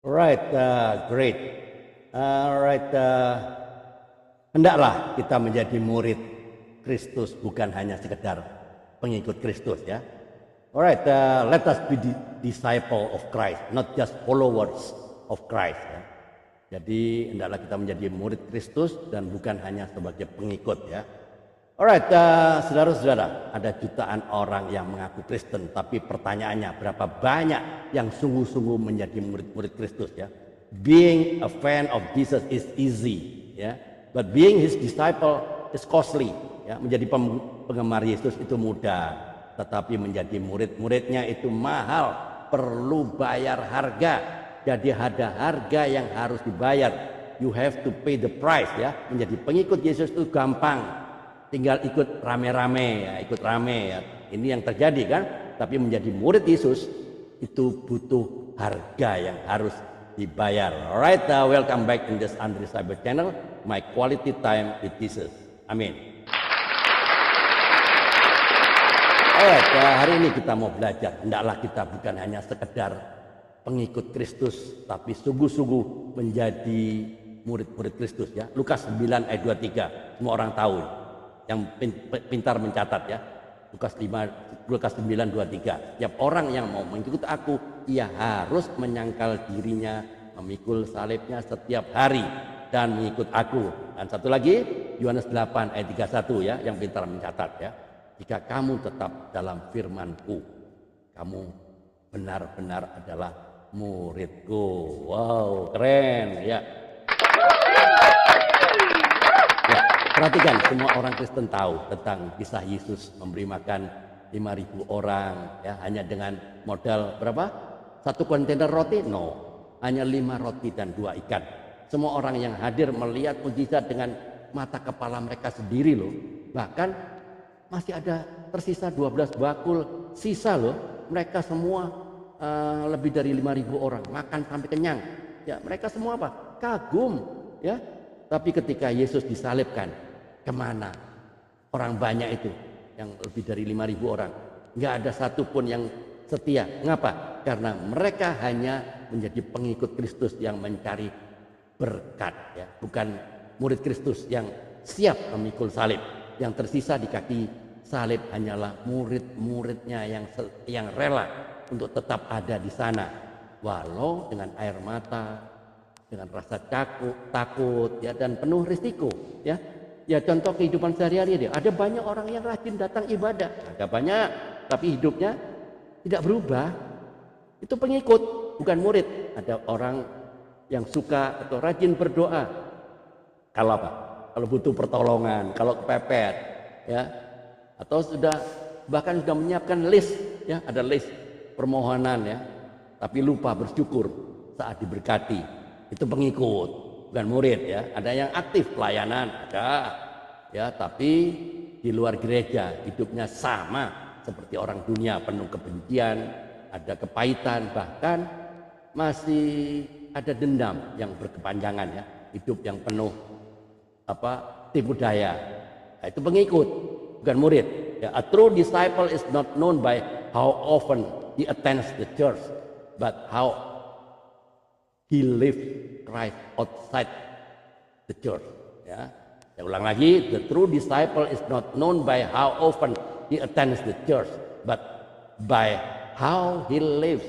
Alright, great. Alright, hendaklah kita menjadi murid Kristus, bukan hanya sekedar pengikut Kristus, ya. Alright, let us be disciple of Christ, not just followers of Christ, ya. Jadi hendaklah kita menjadi murid Kristus dan bukan hanya sebagai pengikut, ya. Alright, saudara-saudara, ada jutaan orang yang mengaku Kristen, tapi pertanyaannya berapa banyak yang sungguh-sungguh menjadi murid-murid Kristus, ya? Being a fan of Jesus is easy, ya, but being his disciple is costly, ya. Menjadi penggemar Yesus itu mudah, tetapi menjadi murid-muridnya itu mahal, perlu bayar harga. Jadi ada harga yang harus dibayar. You have to pay the price, ya. Menjadi pengikut Yesus itu gampang. Tinggal ikut rame-rame, ya, ikut rame, ya. Ini yang terjadi, kan? Tapi menjadi murid Yesus itu butuh harga yang harus dibayar. Alright, welcome back in this Andri Cyber Channel, my quality time with Jesus. Amin. Alright, hari ini kita mau belajar. Hendaklah kita bukan hanya sekedar pengikut Kristus, tapi sungguh-sungguh menjadi murid-murid Kristus, ya. Lukas 9 ayat 23, semua orang tahu. Yang pintar mencatat, ya. Lukas 9:23. Setiap orang yang mau mengikut aku, ia harus menyangkal dirinya, memikul salibnya setiap hari dan mengikut aku. Dan satu lagi, Yohanes 8 ayat 31, ya, yang pintar mencatat, ya. Jika kamu tetap dalam firman-Ku, kamu benar-benar adalah muridku. Wow, keren, ya. Perhatikan, semua orang Kristen tahu tentang kisah Yesus memberi makan 5.000 orang, ya, hanya dengan modal berapa? 1 kontainer roti? No, hanya 5 roti dan 2 ikan. Semua orang yang hadir melihat mujizat dengan mata kepala mereka sendiri loh. Bahkan masih ada tersisa 12 bakul sisa loh. Mereka semua lebih dari 5.000 orang makan sampai kenyang. Ya, mereka semua apa? Kagum, ya. Tapi ketika Yesus disalibkan, kemana orang banyak itu yang lebih dari 5.000 orang? Nggak ada satupun yang setia. Mengapa? Karena mereka hanya menjadi pengikut Kristus yang mencari berkat, ya, bukan murid Kristus yang siap memikul salib. Yang tersisa di kaki salib hanyalah murid-muridnya yang rela untuk tetap ada di sana, walau dengan air mata, dengan rasa takut, ya, dan penuh risiko, ya. Ya, contoh kehidupan sehari-hari dia. Ada banyak orang yang rajin datang ibadah, ada banyak, tapi hidupnya tidak berubah. Itu pengikut, bukan murid. Ada orang yang suka atau rajin berdoa. Kalau apa? Kalau butuh pertolongan, kalau kepepet, ya, atau bahkan sudah menyiapkan list, ya, ada list permohonan, ya, tapi lupa bersyukur saat diberkati. Itu pengikut, bukan murid, ya. Ada yang aktif pelayanan, ada, ya, tapi di luar gereja hidupnya sama seperti orang dunia, penuh kebencian, ada kepahitan, bahkan masih ada dendam yang berkepanjangan, ya. Hidup yang penuh tipu daya. Nah, itu pengikut, bukan murid, ya. A true disciple is not known by how often he attends the church, but how he lives Christ outside the church, ya. Saya ulang lagi, the true disciple is not known by how often he attends the church, but by how he lives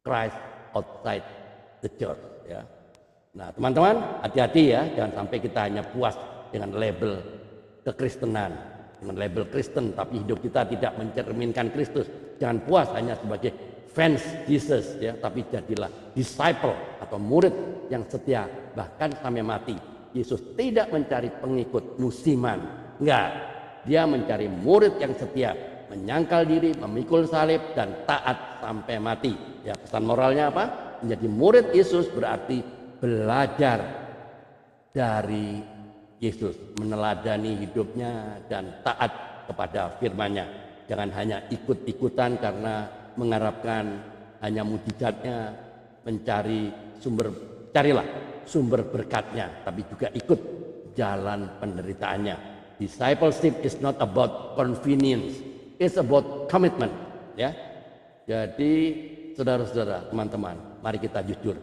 Christ outside the church, ya. Nah, teman-teman, hati-hati, ya, jangan sampai kita hanya puas dengan label kekristenan, dengan label Kristen, tapi hidup kita tidak mencerminkan Kristus. Jangan puas hanya sebagai fans Jesus, ya, tapi jadilah disciple atau murid yang setia bahkan sampai mati. Yesus tidak mencari pengikut musiman, enggak. Dia mencari murid yang setia, menyangkal diri, memikul salib, dan taat sampai mati. Ya, pesan moralnya apa? Menjadi murid Yesus berarti belajar dari Yesus, meneladani hidupnya dan taat kepada firman-Nya. Jangan hanya ikut-ikutan karena mengharapkan hanya mujizatnya, carilah sumber berkatnya, tapi juga ikut jalan penderitaannya. Discipleship is not about convenience, it's about commitment, ya. Jadi saudara-saudara, teman-teman, Mari kita jujur,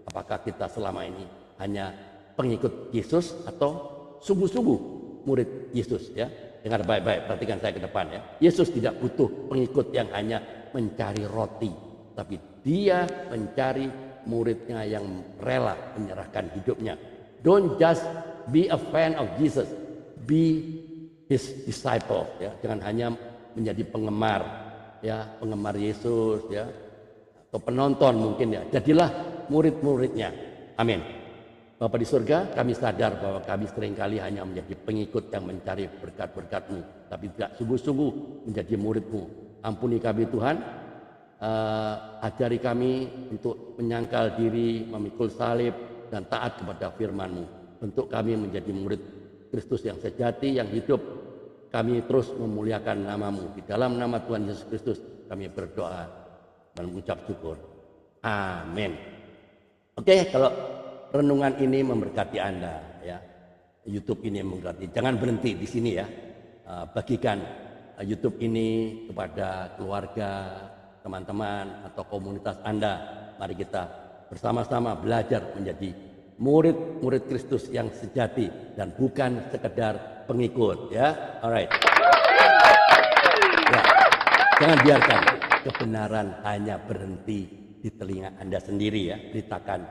apakah kita selama ini hanya pengikut Yesus atau sungguh-sungguh murid Yesus ya? Dengar baik-baik, perhatikan saya ke depan ya. Yesus tidak butuh pengikut yang hanya mencari roti, tapi dia mencari muridnya yang rela menyerahkan hidupnya. Don't just be a fan of Jesus, be his disciple ya. Jangan hanya menjadi penggemar ya, penggemar Yesus ya, atau penonton mungkin ya. Jadilah murid-muridnya. Amin. Bapa di surga, kami sadar bahwa kami seringkali hanya menjadi pengikut yang mencari berkat-berkat-Mu, tapi tidak sungguh-sungguh menjadi murid-Mu. Ampuni kami Tuhan, ajari kami untuk menyangkal diri, memikul salib, dan taat kepada firman-Mu. Bentuk kami menjadi murid Kristus yang sejati, yang hidup. Kami terus memuliakan nama-Mu. Di dalam nama Tuhan Yesus Kristus kami berdoa dan mengucap syukur. Amin. Oke, kalau renungan ini memberkati Anda ya. YouTube ini memberkati. Jangan berhenti di sini ya. Bagikan YouTube ini kepada keluarga, teman-teman atau komunitas Anda. Mari kita bersama-sama belajar menjadi murid-murid Kristus yang sejati dan bukan sekedar pengikut ya. Alright. Ya. Jangan biarkan kebenaran hanya berhenti di telinga Anda sendiri ya. Beritakan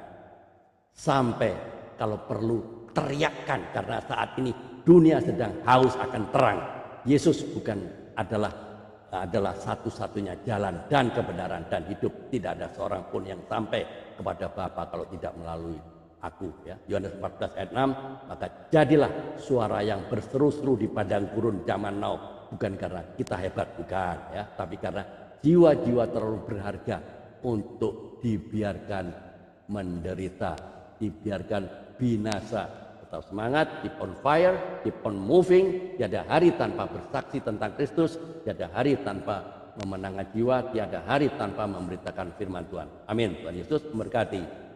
sampai kalau perlu teriakkan, karena saat ini dunia sedang haus akan terang. Yesus bukan adalah satu-satunya jalan dan kebenaran dan hidup. Tidak ada seorang pun yang sampai kepada Bapa kalau tidak melalui aku ya. Yohanes 14 ayat 6, maka jadilah suara yang berseru-seru di padang gurun zaman now, bukan karena kita hebat, bukan ya, tapi karena jiwa-jiwa terlalu berharga untuk dibiarkan menderita, dibiarkan binasa. Tetap semangat, keep on fire, keep on moving. Tiada hari tanpa bersaksi tentang Kristus, tiada hari tanpa memenangkan jiwa, tiada hari tanpa memberitakan firman Tuhan. Amin. Tuhan Yesus memberkati.